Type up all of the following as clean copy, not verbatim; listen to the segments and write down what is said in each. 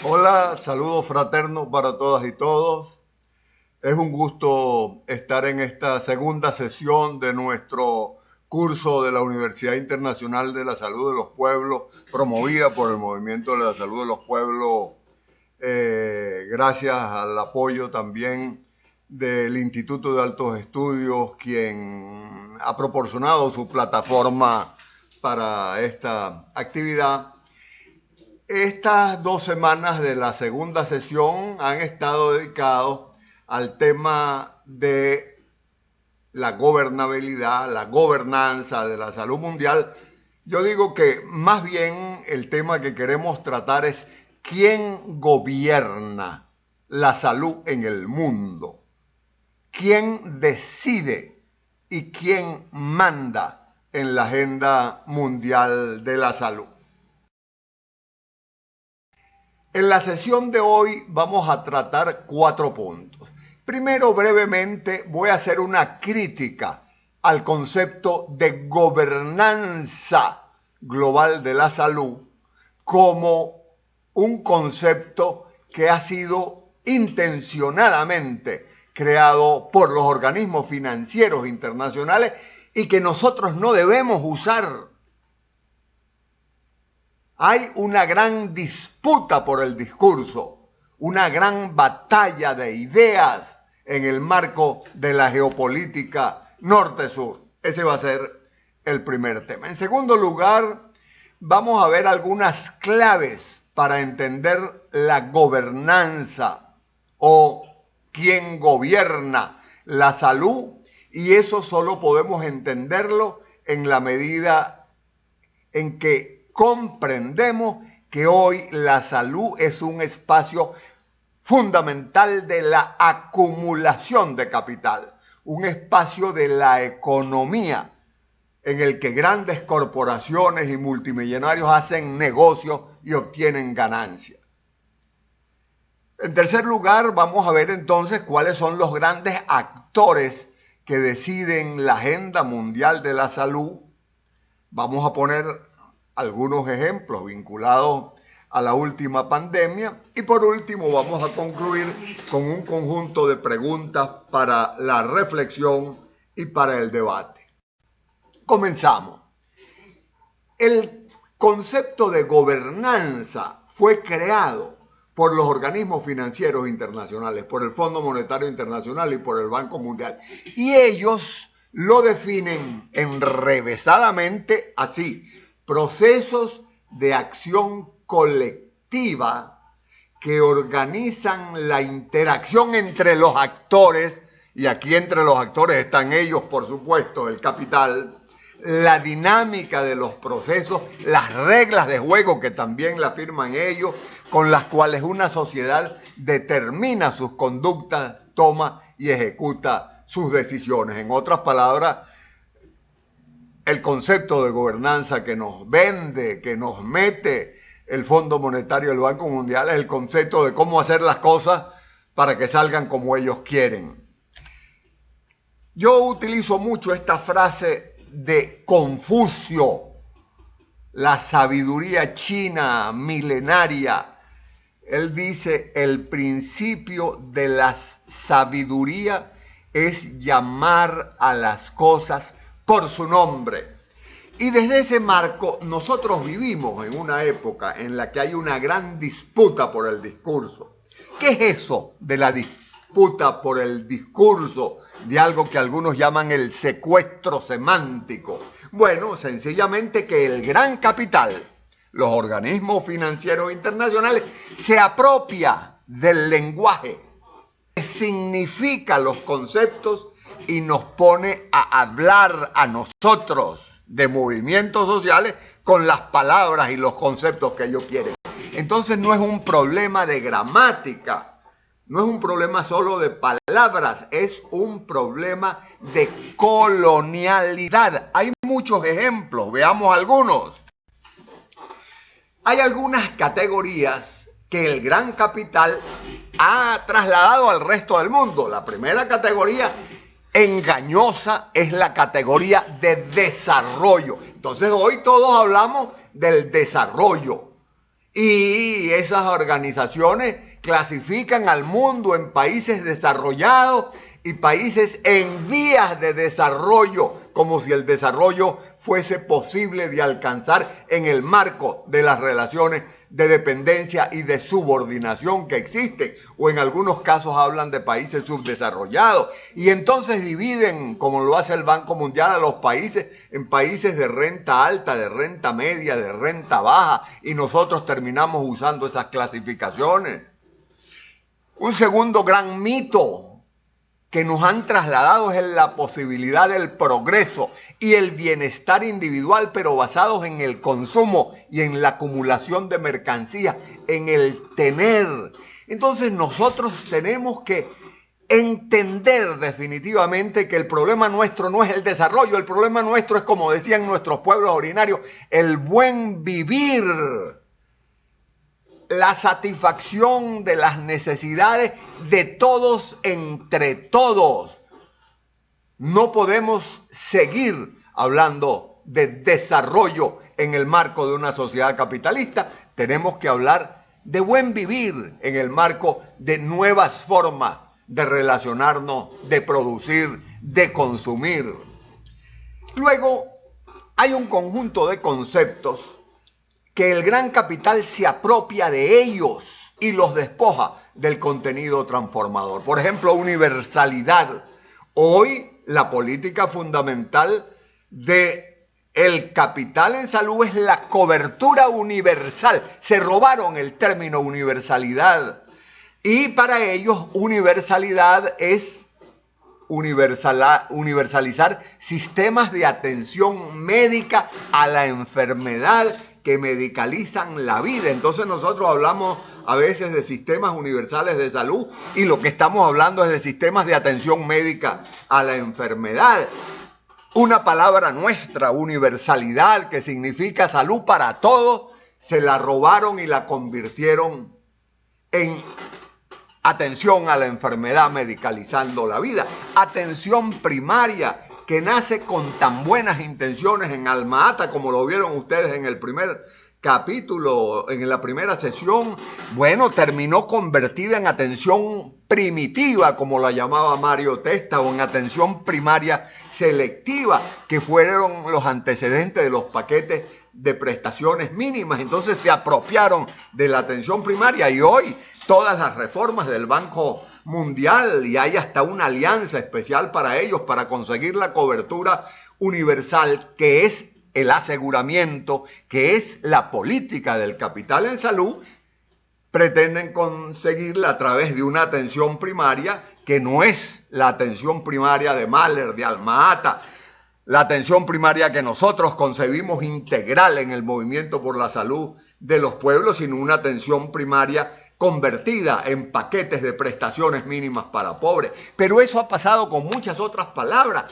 Hola, saludos fraternos para todas y todos. Es un gusto estar en esta segunda sesión de nuestro curso de la Universidad Internacional de la Salud de los Pueblos, promovida por el Movimiento de la Salud de los Pueblos, gracias al apoyo también del Instituto de Altos Estudios, quien ha proporcionado su plataforma para esta actividad. Estas 2 semanas de la segunda sesión han estado dedicados al tema de la gobernabilidad, la gobernanza de la salud mundial. Yo digo que más bien el tema que queremos tratar es quién gobierna la salud en el mundo, quién decide y quién manda en la agenda mundial de la salud. En la sesión de hoy vamos a tratar 4 puntos. Primero, brevemente, voy a hacer una crítica al concepto de gobernanza global de la salud como un concepto que ha sido intencionadamente creado por los organismos financieros internacionales y que nosotros no debemos usar. Hay una gran disputa por el discurso, una gran batalla de ideas en el marco de la geopolítica norte-sur. Ese va a ser el primer tema. En segundo lugar, vamos a ver algunas claves para entender la gobernanza o quién gobierna la salud, y eso solo podemos entenderlo en la medida en que comprendemos que hoy la salud es un espacio fundamental de la acumulación de capital, un espacio de la economía en el que grandes corporaciones y multimillonarios hacen negocios y obtienen ganancias. En tercer lugar, vamos a ver entonces cuáles son los grandes actores que deciden la agenda mundial de la salud. Vamos a poner algunos ejemplos vinculados a la última pandemia y por último vamos a concluir con un conjunto de preguntas para la reflexión y para el debate. Comenzamos. El concepto de gobernanza fue creado por los organismos financieros internacionales, por el Fondo Monetario Internacional y por el Banco Mundial, y ellos lo definen enrevesadamente así: procesos de acción colectiva que organizan la interacción entre los actores, y aquí entre los actores están ellos, por supuesto, el capital, la dinámica de los procesos, las reglas de juego que también la firman ellos, con las cuales una sociedad determina sus conductas, toma y ejecuta sus decisiones. En otras palabras, el concepto de gobernanza que nos vende, que nos mete el Fondo Monetario y el Banco Mundial es el concepto de cómo hacer las cosas para que salgan como ellos quieren. Yo utilizo mucho esta frase de Confucio, la sabiduría china milenaria. Él dice: el principio de la sabiduría es llamar a las cosas por su nombre. Y desde ese marco nosotros vivimos en una época en la que hay una gran disputa por el discurso. ¿Qué es eso de la disputa por el discurso, de algo que algunos llaman el secuestro semántico? Bueno, sencillamente que el gran capital, los organismos financieros internacionales, se apropia del lenguaje, significa los conceptos y nos pone a hablar a nosotros de movimientos sociales con las palabras y los conceptos que ellos quieren. Entonces no es un problema de gramática, no es un problema solo de palabras, es un problema de colonialidad. Hay muchos ejemplos, veamos algunos. Hay algunas categorías que el gran capital ha trasladado al resto del mundo. La primera categoría engañosa es la categoría de desarrollo. Entonces hoy todos hablamos del desarrollo y y esas organizaciones clasifican al mundo en países desarrollados y países en vías de desarrollo, como si el desarrollo fuese posible de alcanzar en el marco de las relaciones de dependencia y de subordinación que existen, o en algunos casos hablan de países subdesarrollados, y entonces dividen, como lo hace el Banco Mundial, a los países en países de renta alta, de renta media, de renta baja, y nosotros terminamos usando esas clasificaciones. Un segundo gran mito que nos han trasladado es la posibilidad del progreso y el bienestar individual, pero basados en el consumo y en la acumulación de mercancías, en el tener. Entonces nosotros tenemos que entender definitivamente que el problema nuestro no es el desarrollo, el problema nuestro es, como decían nuestros pueblos originarios, el buen vivir, la satisfacción de las necesidades de todos entre todos. No podemos seguir hablando de desarrollo en el marco de una sociedad capitalista. Tenemos que hablar de buen vivir en el marco de nuevas formas de relacionarnos, de producir, de consumir. Luego, hay un conjunto de conceptos que el gran capital se apropia de ellos y los despoja del contenido transformador. Por ejemplo, universalidad. Hoy la política fundamental del capital en salud es la cobertura universal. Se robaron el término universalidad. Y para ellos universalidad es universalizar sistemas de atención médica a la enfermedad que medicalizan la vida. Entonces nosotros hablamos a veces de sistemas universales de salud y lo que estamos hablando es de sistemas de atención médica a la enfermedad. Una palabra nuestra, universalidad, que significa salud para todos, se la robaron y la convirtieron en atención a la enfermedad medicalizando la vida. Atención primaria, que nace con tan buenas intenciones en Alma Ata, como lo vieron ustedes en el primer capítulo, en la primera sesión, bueno, terminó convertida en atención primitiva, como la llamaba Mario Testa, o en atención primaria selectiva, que fueron los antecedentes de los paquetes de prestaciones mínimas. Entonces se apropiaron de la atención primaria y hoy todas las reformas del Banco Mundial, y hay hasta una alianza especial para ellos, para conseguir la cobertura universal, que es el aseguramiento, que es la política del capital en salud, pretenden conseguirla a través de una atención primaria que no es la atención primaria de Mahler, de Alma Ata, la atención primaria que nosotros concebimos integral en el movimiento por la salud de los pueblos, sino una atención primaria convertida en paquetes de prestaciones mínimas para pobres. Pero eso ha pasado con muchas otras palabras.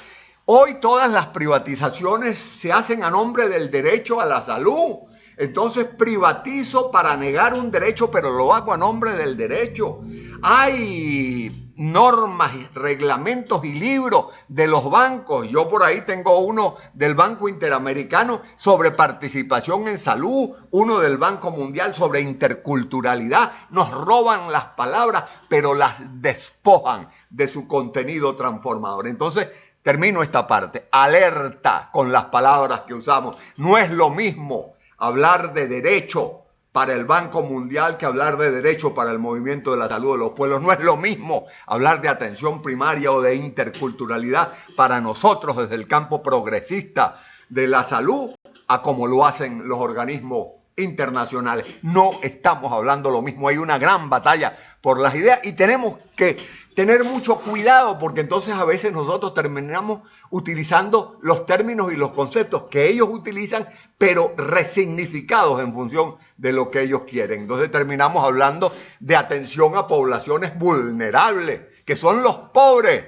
Hoy todas las privatizaciones se hacen a nombre del derecho a la salud. Entonces privatizo para negar un derecho, pero lo hago a nombre del derecho. Hay normas, reglamentos y libros de los bancos. Yo por ahí tengo uno del Banco Interamericano sobre participación en salud, uno del Banco Mundial sobre interculturalidad. Nos roban las palabras, pero las despojan de su contenido transformador. Entonces, termino esta parte. Alerta con las palabras que usamos. No es lo mismo hablar de derecho para el Banco Mundial que hablar de derecho para el movimiento de la salud de los pueblos. No es lo mismo hablar de atención primaria o de interculturalidad para nosotros desde el campo progresista de la salud a como lo hacen los organismos internacionales. No estamos hablando lo mismo. Hay una gran batalla por las ideas y tenemos que tener mucho cuidado, porque entonces a veces nosotros terminamos utilizando los términos y los conceptos que ellos utilizan, pero resignificados en función de lo que ellos quieren. Entonces terminamos hablando de atención a poblaciones vulnerables, que son los pobres.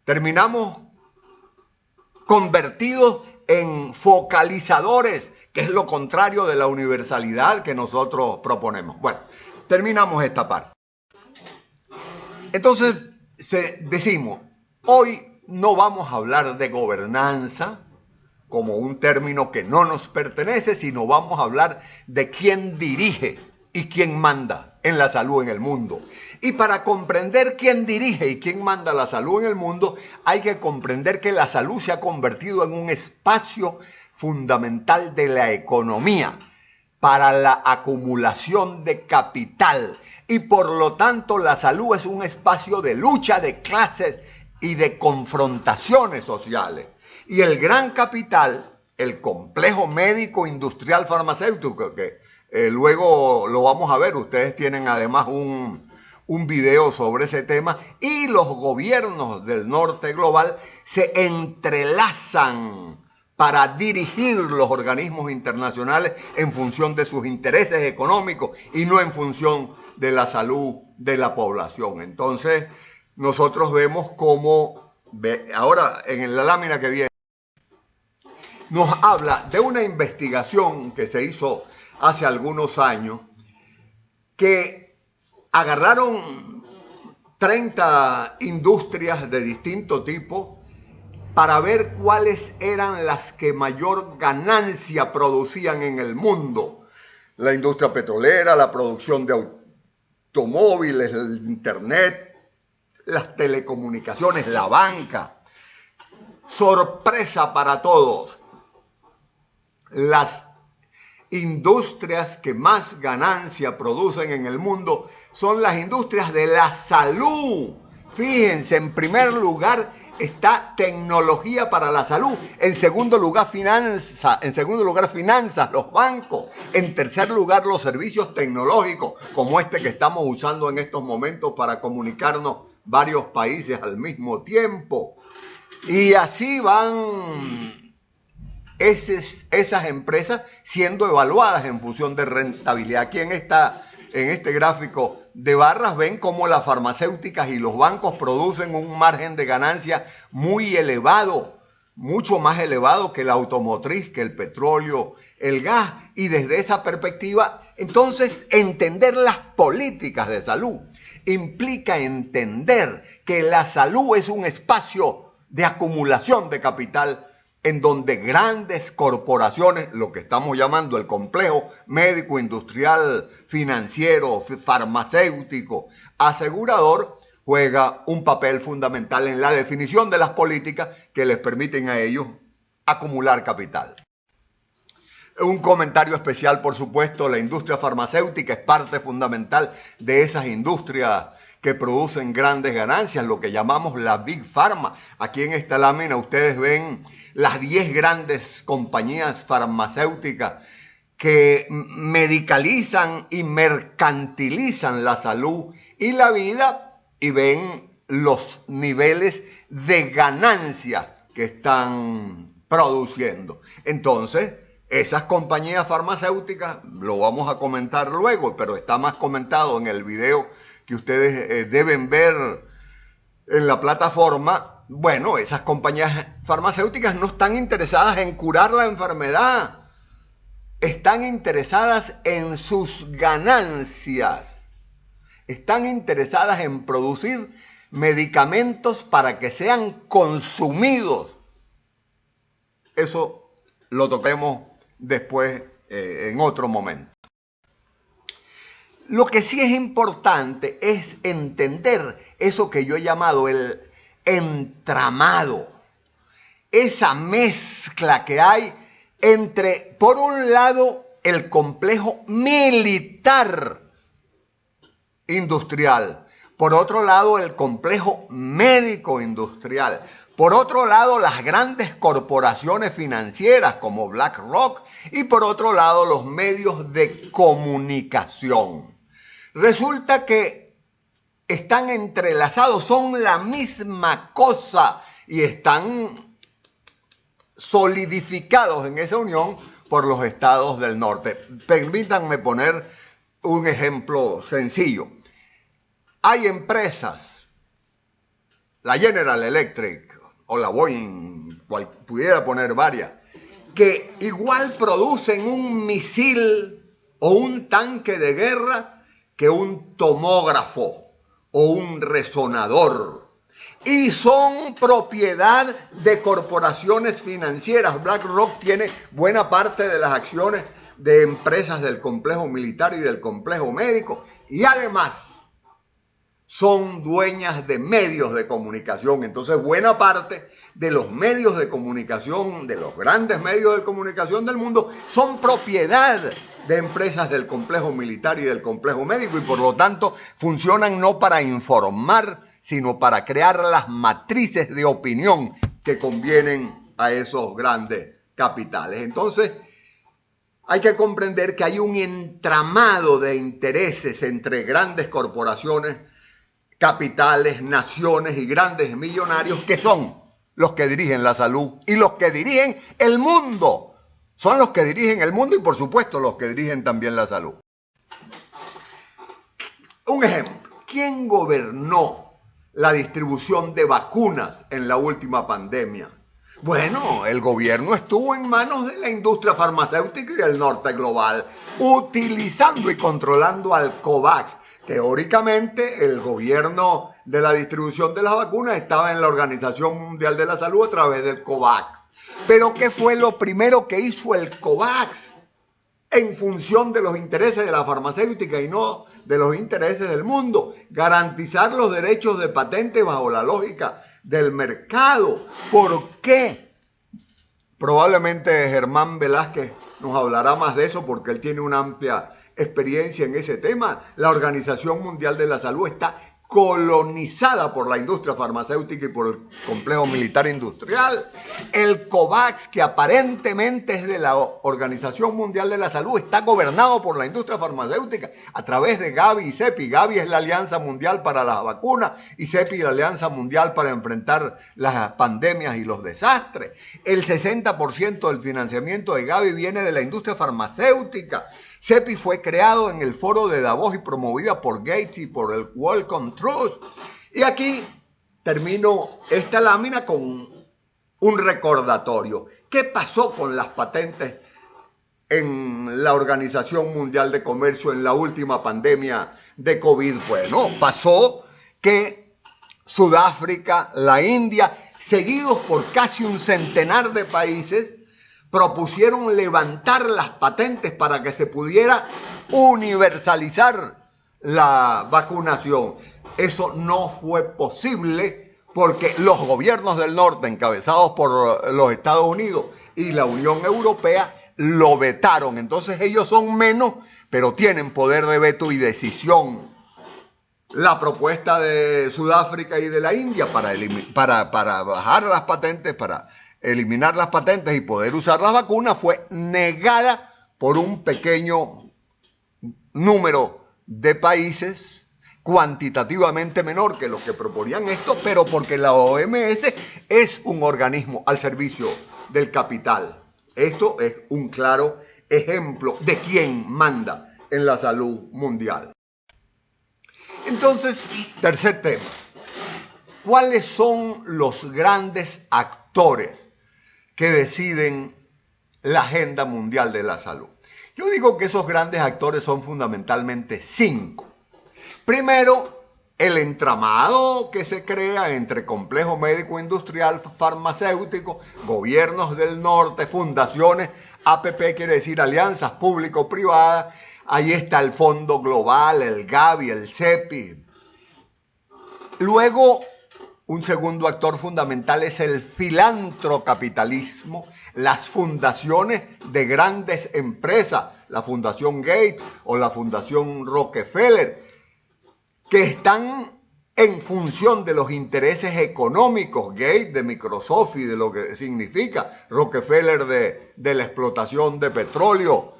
Terminamos convertidos en focalizadores, que es lo contrario de la universalidad que nosotros proponemos. Bueno, terminamos esta parte. Entonces decimos, hoy no vamos a hablar de gobernanza, como un término que no nos pertenece, sino vamos a hablar de quién dirige y quién manda en la salud en el mundo. Y para comprender quién dirige y quién manda la salud en el mundo, hay que comprender que la salud se ha convertido en un espacio fundamental de la economía para la acumulación de capital. Y por lo tanto la salud es un espacio de lucha de clases y de confrontaciones sociales. Y el gran capital, el complejo médico industrial farmacéutico, que luego lo vamos a ver, ustedes tienen además un video sobre ese tema, y los gobiernos del norte global se entrelazan para dirigir los organismos internacionales en función de sus intereses económicos y no en función de la salud de la población. Entonces, nosotros vemos cómo, ahora en la lámina que viene, nos habla de una investigación que se hizo hace algunos años, que agarraron 30 industrias de distinto tipo para ver cuáles eran las que mayor ganancia producían en el mundo. La industria petrolera, la producción de automóviles, el internet, las telecomunicaciones, la banca. Sorpresa para todos. Las industrias que más ganancia producen en el mundo son las industrias de la salud. Fíjense, en primer lugar está tecnología para la salud, en segundo lugar finanzas, los bancos, en tercer lugar los servicios tecnológicos, como este que estamos usando en estos momentos para comunicarnos varios países al mismo tiempo. Y así van esas empresas siendo evaluadas en función de rentabilidad. Aquí en este gráfico de barras ven cómo las farmacéuticas y los bancos producen un margen de ganancia muy elevado, mucho más elevado que la automotriz, que el petróleo, el gas. Y desde esa perspectiva, entonces, entender las políticas de salud implica entender que la salud es un espacio de acumulación de capital en donde grandes corporaciones, lo que estamos llamando el complejo médico, industrial, financiero, farmacéutico, asegurador, juega un papel fundamental en la definición de las políticas que les permiten a ellos acumular capital. Un comentario especial, por supuesto, la industria farmacéutica es parte fundamental de esas industrias que producen grandes ganancias, lo que llamamos la Big Pharma. Aquí en esta lámina ustedes ven las 10 grandes compañías farmacéuticas que medicalizan y mercantilizan la salud y la vida, y ven los niveles de ganancia que están produciendo. Entonces, esas compañías farmacéuticas, lo vamos a comentar luego, pero está más comentado en el video que ustedes deben ver en la plataforma. Bueno, esas compañías farmacéuticas no están interesadas en curar la enfermedad, están interesadas en sus ganancias, están interesadas en producir medicamentos para que sean consumidos. Eso lo toquemos después en otro momento. Lo que sí es importante es entender eso que yo he llamado el entramado, esa mezcla que hay entre, por un lado, el complejo militar industrial, por otro lado, el complejo médico industrial, por otro lado, las grandes corporaciones financieras como BlackRock, y por otro lado, los medios de comunicación. Resulta que están entrelazados, son la misma cosa y están solidificados en esa unión por los estados del norte. Permítanme poner un ejemplo sencillo. Hay empresas, la General Electric o la Boeing, pudiera poner varias, que igual producen un misil o un tanque de guerra que un tomógrafo o un resonador. y son propiedad de corporaciones financieras. BlackRock tiene buena parte de las acciones de empresas del complejo militar y del complejo médico, y además son dueñas de medios de comunicación. Entonces, buena parte de los medios de comunicación, de los grandes medios de comunicación del mundo, son propiedad de empresas del complejo militar y del complejo médico, y por lo tanto funcionan no para informar, sino para crear las matrices de opinión que convienen a esos grandes capitales. Entonces, hay que comprender que hay un entramado de intereses entre grandes corporaciones, capitales, naciones y grandes millonarios, que son los que dirigen la salud y los que dirigen el mundo. Son los que dirigen el mundo y, por supuesto, los que dirigen también la salud. Un ejemplo: ¿quién gobernó la distribución de vacunas en la última pandemia? Bueno, el gobierno estuvo en manos de la industria farmacéutica y del norte global, utilizando y controlando al COVAX. Teóricamente, el gobierno de la distribución de las vacunas estaba en la Organización Mundial de la Salud a través del COVAX. Pero ¿qué fue lo primero que hizo el COVAX en función de los intereses de la farmacéutica y no de los intereses del mundo? Garantizar los derechos de patente bajo la lógica del mercado. ¿Por qué? Probablemente Germán Velázquez nos hablará más de eso porque él tiene una amplia experiencia en ese tema. La Organización Mundial de la Salud está colonizada por la industria farmacéutica y por el complejo militar industrial. El COVAX, que aparentemente es de la Organización Mundial de la Salud, está gobernado por la industria farmacéutica a través de Gavi y CEPI. Gavi es la Alianza Mundial para las Vacunas y CEPI la Alianza Mundial para enfrentar las pandemias y los desastres. El 60% del financiamiento de Gavi viene de la industria farmacéutica. CEPI fue creado en el foro de Davos y promovida por Gates y por el Wellcome Trust. Y aquí termino esta lámina con un recordatorio. ¿Qué pasó con las patentes en la Organización Mundial de Comercio en la última pandemia de COVID? Bueno, pasó que Sudáfrica, la India, seguidos por casi un centenar de países, propusieron levantar las patentes para que se pudiera universalizar la vacunación. Eso no fue posible porque los gobiernos del norte, encabezados por los Estados Unidos y la Unión Europea, lo vetaron. Entonces ellos son menos, pero tienen poder de veto y decisión. La propuesta de Sudáfrica y de la India para bajar las patentes, para eliminar las patentes y poder usar las vacunas, fue negada por un pequeño número de países, cuantitativamente menor que los que proponían esto, pero porque la OMS es un organismo al servicio del capital. Esto es un claro ejemplo de quién manda en la salud mundial. Entonces, tercer tema: ¿cuáles son los grandes actores que deciden la agenda mundial de la salud? Yo digo que esos grandes actores son fundamentalmente 5. Primero, el entramado que se crea entre complejo médico industrial farmacéutico, gobiernos del norte, fundaciones, APP quiere decir alianzas público-privadas. Ahí está el Fondo Global, el Gavi, el CEPI. Luego, un segundo actor fundamental es el filantrocapitalismo, las fundaciones de grandes empresas, la Fundación Gates o la Fundación Rockefeller, que están en función de los intereses económicos. Gates de Microsoft y de lo que significa, Rockefeller de la explotación de petróleo.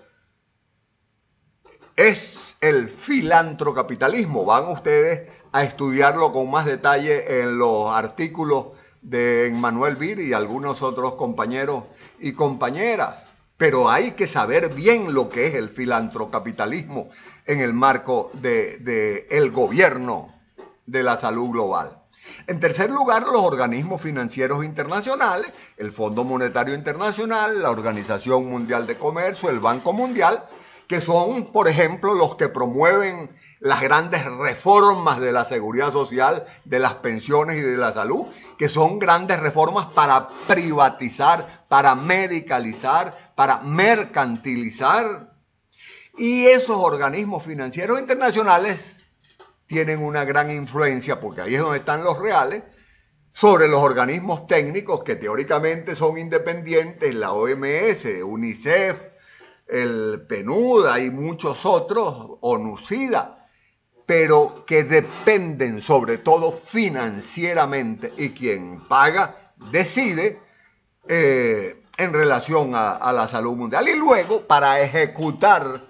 Es el filantrocapitalismo. Van ustedes a estudiarlo con más detalle en los artículos de Emmanuel Bir y algunos otros compañeros y compañeras. Pero hay que saber bien lo que es el filantrocapitalismo en el marco del gobierno de la salud global. En tercer lugar, los organismos financieros internacionales, el Fondo Monetario Internacional, la Organización Mundial de Comercio, el Banco Mundial, que son, por ejemplo, los que promueven las grandes reformas de la seguridad social, de las pensiones y de la salud, que son grandes reformas para privatizar, para medicalizar, para mercantilizar. Y esos organismos financieros internacionales tienen una gran influencia, porque ahí es donde están los reales, sobre los organismos técnicos que teóricamente son independientes, la OMS, UNICEF, el PNUD y muchos otros, ONUCIDA, pero que dependen sobre todo financieramente, y quien paga decide en relación a la salud mundial. Y luego, para ejecutar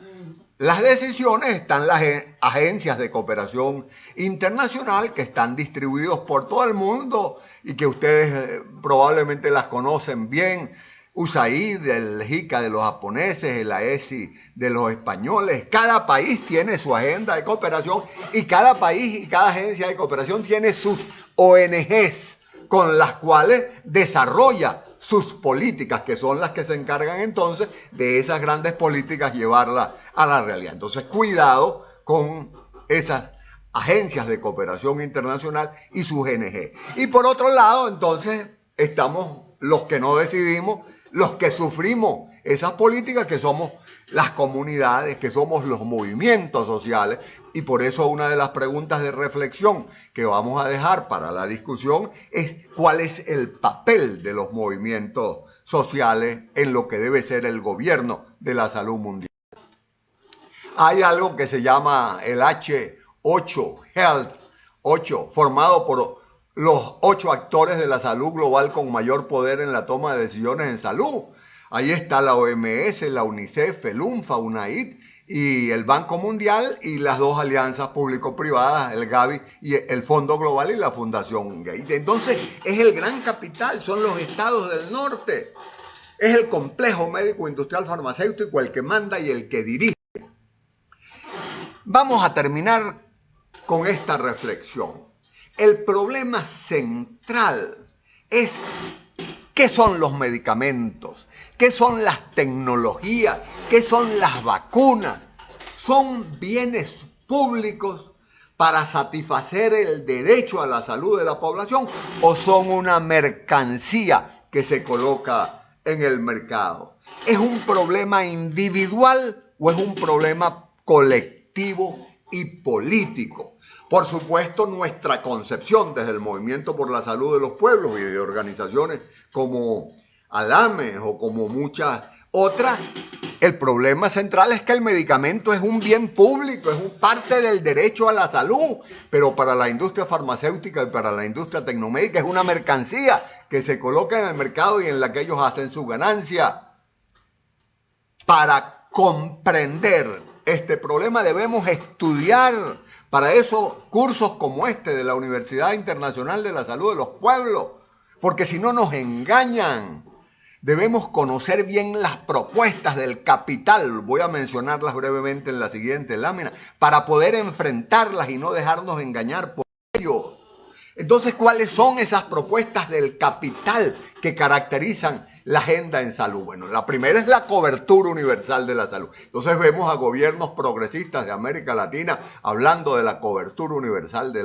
las decisiones, están las agencias de cooperación internacional que están distribuidos por todo el mundo y que ustedes probablemente las conocen bien. USAID, el JICA de los japoneses, el AESI de los españoles. Cada país tiene su agenda de cooperación y cada país y cada agencia de cooperación tiene sus ONGs con las cuales desarrolla sus políticas, que son las que se encargan entonces de esas grandes políticas llevarlas a la realidad. Entonces, cuidado con esas agencias de cooperación internacional y sus ONG. Y por otro lado, entonces, estamos los que no decidimos, los que sufrimos esas políticas, que somos las comunidades, que somos los movimientos sociales. Y por eso una de las preguntas de reflexión que vamos a dejar para la discusión es cuál es el papel de los movimientos sociales en lo que debe ser el gobierno de la salud mundial. Hay algo que se llama el H8, Health 8, formado por los 8 actores de la salud global con mayor poder en la toma de decisiones en salud. Ahí está la OMS, la UNICEF, el UNFA, UNAID y el Banco Mundial y las 2 alianzas público-privadas, el Gavi y el Fondo Global y la Fundación Gates. Entonces es el gran capital, son los estados del norte. Es el complejo médico, industrial, farmacéutico el que manda y el que dirige. Vamos a terminar con esta reflexión. El problema central es qué son los medicamentos, qué son las tecnologías, qué son las vacunas. ¿Son bienes públicos para satisfacer el derecho a la salud de la población o son una mercancía que se coloca en el mercado? ¿Es un problema individual o es un problema colectivo y político? Por supuesto, nuestra concepción desde el Movimiento por la Salud de los Pueblos y de organizaciones como ALAMES o como muchas otras, el problema central es que el medicamento es un bien público, es parte del derecho a la salud, pero para la industria farmacéutica y para la industria tecnomédica es una mercancía que se coloca en el mercado y en la que ellos hacen su ganancia. Para comprender este problema debemos estudiar. Para eso, cursos como este de la Universidad Internacional de la Salud de los Pueblos, porque si no nos engañan. Debemos conocer bien las propuestas del capital, voy a mencionarlas brevemente en la siguiente lámina, para poder enfrentarlas y no dejarnos engañar por ello. Entonces, ¿cuáles son esas propuestas del capital que caracterizan la agenda en salud? Bueno, la primera es la cobertura universal de la salud. Entonces vemos a gobiernos progresistas de América Latina hablando de la cobertura universal de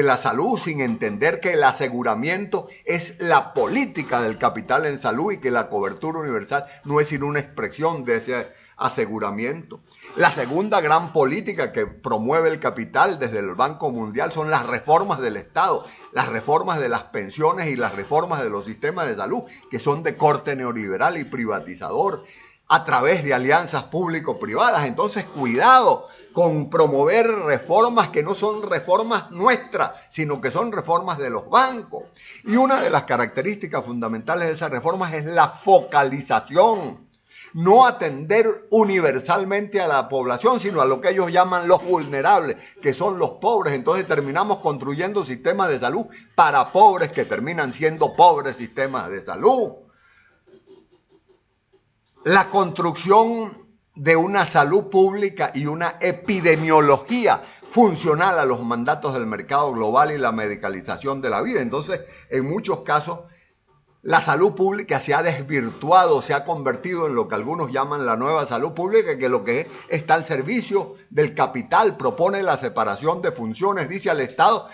la salud, sin entender que el aseguramiento es la política del capital en salud y que la cobertura universal no es sino una expresión de ese aseguramiento. La segunda gran política que promueve el capital desde el Banco Mundial son las reformas del Estado, las reformas de las pensiones y las reformas de los sistemas de salud, que son de corte neoliberal y privatizador, a través de alianzas público-privadas. Entonces, cuidado con promover reformas que no son reformas nuestras, sino que son reformas de los bancos. Y una de las características fundamentales de esas reformas es la focalización. No atender universalmente a la población, sino a lo que ellos llaman los vulnerables, que son los pobres. Entonces terminamos construyendo sistemas de salud para pobres que terminan siendo pobres sistemas de salud. La construcción de una salud pública y una epidemiología funcional a los mandatos del mercado global y la medicalización de la vida. Entonces, en muchos casos, la salud pública se ha desvirtuado, se ha convertido en lo que algunos llaman la nueva salud pública, que lo que es está al servicio del capital, propone la separación de funciones, dice al Estado,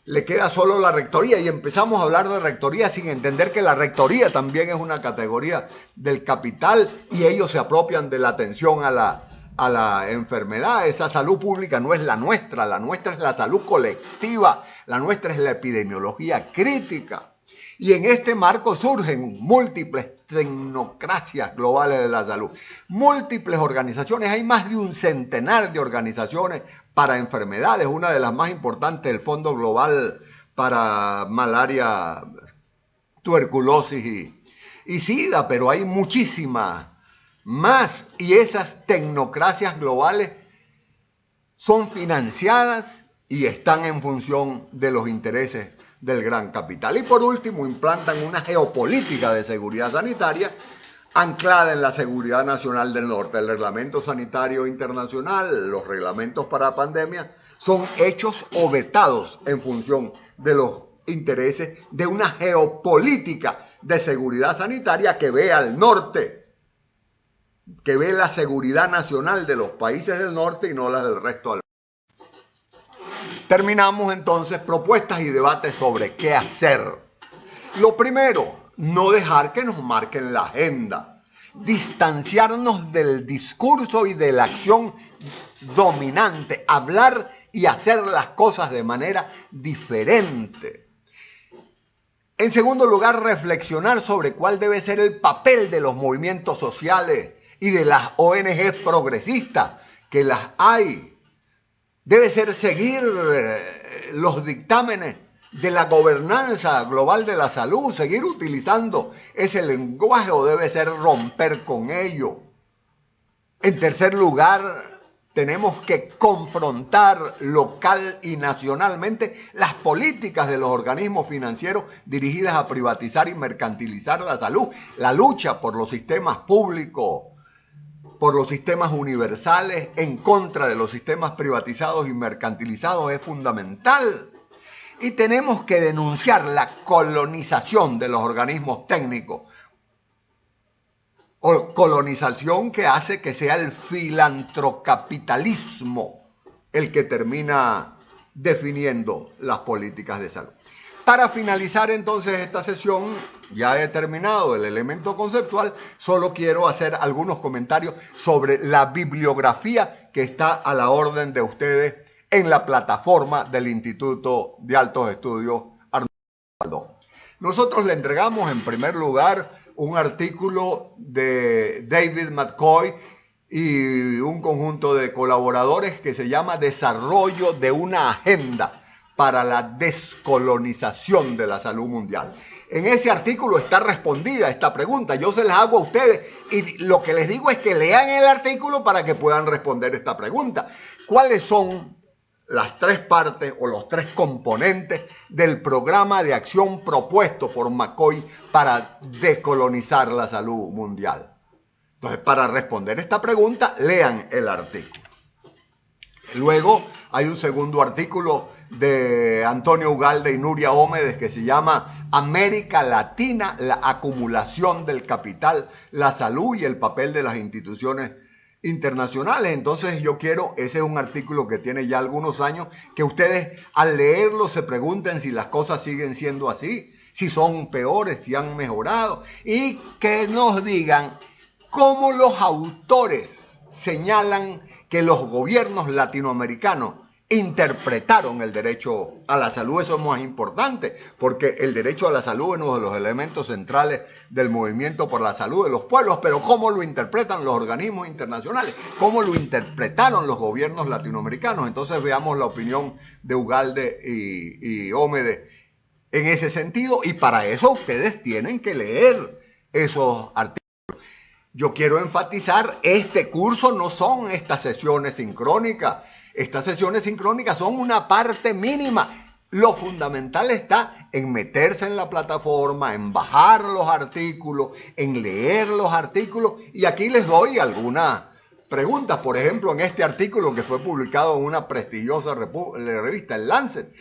le queda solo la rectoría, y empezamos a hablar de rectoría sin entender que la rectoría también es una categoría del capital, y ellos se apropian de la atención a la enfermedad. Esa salud pública no es la nuestra es la salud colectiva, la nuestra es la epidemiología crítica. Y en este marco surgen múltiples tecnocracias globales de la salud, múltiples organizaciones, hay más de un centenar de organizaciones para enfermedades, una de las más importantes, el Fondo Global para Malaria, Tuberculosis y SIDA, pero hay muchísimas más, y esas tecnocracias globales son financiadas y están en función de los intereses del gran capital. Y por último, implantan una geopolítica de seguridad sanitaria anclada en la seguridad nacional del norte. El reglamento sanitario internacional, los reglamentos para pandemia, son hechos o vetados en función de los intereses de una geopolítica de seguridad sanitaria que ve al norte, que ve la seguridad nacional de los países del norte y no la del resto del mundo. Terminamos entonces propuestas y debates sobre qué hacer. Lo primero, no dejar que nos marquen la agenda. Distanciarnos del discurso y de la acción dominante. Hablar y hacer las cosas de manera diferente. En segundo lugar, reflexionar sobre cuál debe ser el papel de los movimientos sociales y de las ONGs progresistas, que las hay. Debe ser seguir los dictámenes de la gobernanza global de la salud, seguir utilizando ese lenguaje, o debe ser romper con ello. En tercer lugar, tenemos que confrontar local y nacionalmente las políticas de los organismos financieros dirigidas a privatizar y mercantilizar la salud. La lucha por los sistemas públicos, por los sistemas universales, en contra de los sistemas privatizados y mercantilizados es fundamental. Y tenemos que denunciar la colonización de los organismos técnicos, o colonización que hace que sea el filantrocapitalismo el que termina definiendo las políticas de salud. Para finalizar entonces esta sesión, ya he terminado el elemento conceptual, solo quiero hacer algunos comentarios sobre la bibliografía que está a la orden de ustedes en la plataforma del Instituto de Altos Estudios Arnoldo. Nosotros le entregamos en primer lugar un artículo de David McCoy y un conjunto de colaboradores que se llama Desarrollo de una agenda para la descolonización de la salud mundial. En ese artículo está respondida esta pregunta. Yo se las hago a ustedes y lo que les digo es que lean el artículo para que puedan responder esta pregunta. ¿Cuáles son las tres partes o los tres componentes del programa de acción propuesto por McCoy para decolonizar la salud mundial? Entonces, para responder esta pregunta, lean el artículo. Luego hay un segundo artículo de Antonio Ugalde y Nuria Ómedes que se llama América Latina, la acumulación del capital, la salud y el papel de las instituciones internacionales. Entonces yo quiero, ese es un artículo que tiene ya algunos años, que ustedes al leerlo se pregunten si las cosas siguen siendo así, si son peores, si han mejorado, y que nos digan cómo los autores señalan que los gobiernos latinoamericanos interpretaron el derecho a la salud. Eso es más importante, porque el derecho a la salud es uno de los elementos centrales del movimiento por la salud de los pueblos, pero ¿cómo lo interpretan los organismos internacionales? ¿Cómo lo interpretaron los gobiernos latinoamericanos? Entonces veamos la opinión de Ugalde y Ómedes en ese sentido, y para eso ustedes tienen que leer esos artículos. Yo quiero enfatizar, este curso no son estas sesiones sincrónicas. Estas sesiones sincrónicas son una parte mínima. Lo fundamental está en meterse en la plataforma, en bajar los artículos, en leer los artículos. Y aquí les doy algunas preguntas. Por ejemplo, en este artículo que fue publicado en una prestigiosa revista, el Lancet,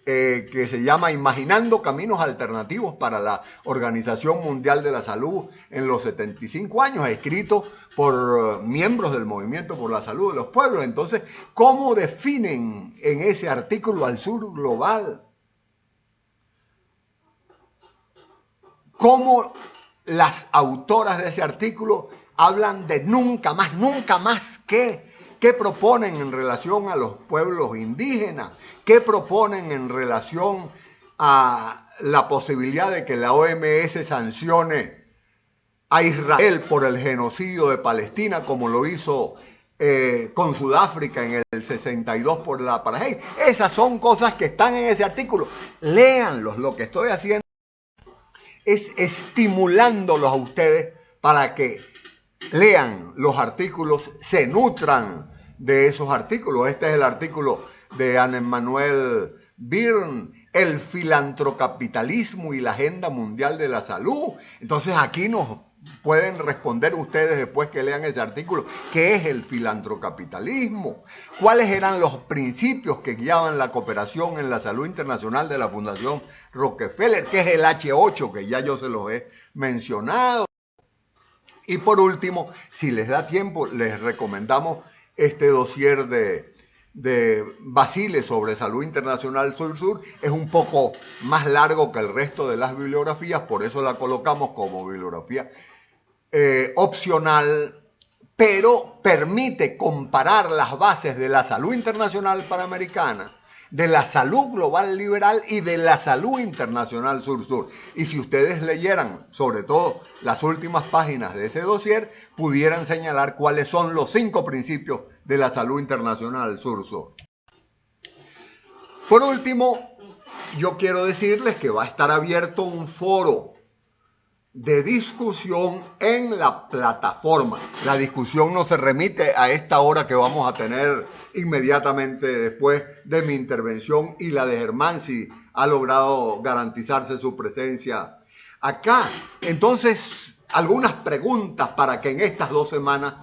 que se llama Imaginando Caminos Alternativos para la Organización Mundial de la Salud en los 75 años, escrito por miembros del Movimiento por la Salud de los Pueblos. Entonces, ¿cómo definen en ese artículo al sur global? ¿Cómo las autoras de ese artículo hablan de nunca más qué? ¿Qué proponen en relación a los pueblos indígenas? ¿Qué proponen en relación a la posibilidad de que la OMS sancione a Israel por el genocidio de Palestina, como lo hizo con Sudáfrica en el 62 por la apartheid? Esas son cosas que están en ese artículo. Léanlos. Lo que estoy haciendo es estimulándolos a ustedes para que lean los artículos, se nutran de esos artículos. Este es el artículo de Anne-Manuel Byrne, el filantrocapitalismo y la agenda mundial de la salud. Entonces aquí nos pueden responder ustedes después que lean ese artículo, ¿qué es el filantrocapitalismo? ¿Cuáles eran los principios que guiaban la cooperación en la salud internacional de la Fundación Rockefeller? ¿Qué es el H8? Que ya yo se los he mencionado. Y por último, si les da tiempo, les recomendamos este dossier de Basile sobre salud internacional sur-sur. Es un poco más largo que el resto de las bibliografías, por eso la colocamos como bibliografía opcional, pero permite comparar las bases de la salud internacional panamericana, de la salud global liberal y de la salud internacional sur-sur. Y si ustedes leyeran, sobre todo las últimas páginas de ese dossier, pudieran señalar cuáles son los 5 principios de la salud internacional sur-sur. Por último, yo quiero decirles que va a estar abierto un foro de discusión en la plataforma. La discusión no se remite a esta hora que vamos a tener inmediatamente después de mi intervención y la de Germán, si ha logrado garantizarse su presencia acá. Entonces, algunas preguntas para que en estas 2 semanas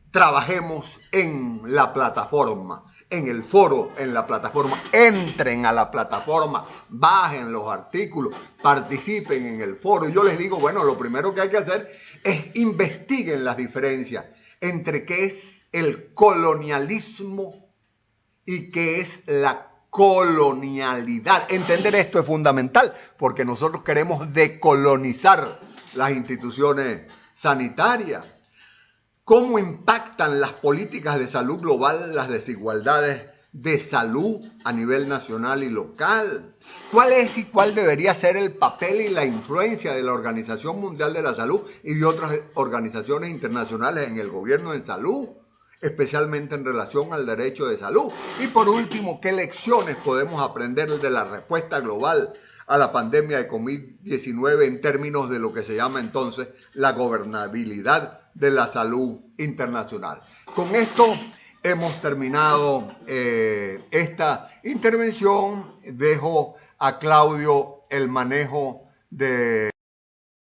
trabajemos en la plataforma, en el foro, en la plataforma. Entren a la plataforma, bajen los artículos, participen en el foro. Yo les digo, bueno, lo primero que hay que hacer es investiguen las diferencias entre qué es el colonialismo y qué es la colonialidad. Entender esto es fundamental porque nosotros queremos decolonizar las instituciones sanitarias. ¿Cómo impactan las políticas de salud global las desigualdades de salud a nivel nacional y local? ¿Cuál es y cuál debería ser el papel y la influencia de la Organización Mundial de la Salud y de otras organizaciones internacionales en el gobierno en salud, especialmente en relación al derecho de salud? Y por último, ¿qué lecciones podemos aprender de la respuesta global a la pandemia de COVID-19 en términos de lo que se llama entonces la gobernabilidad de la salud internacional? Con esto hemos terminado esta intervención. Dejo a Claudio el manejo de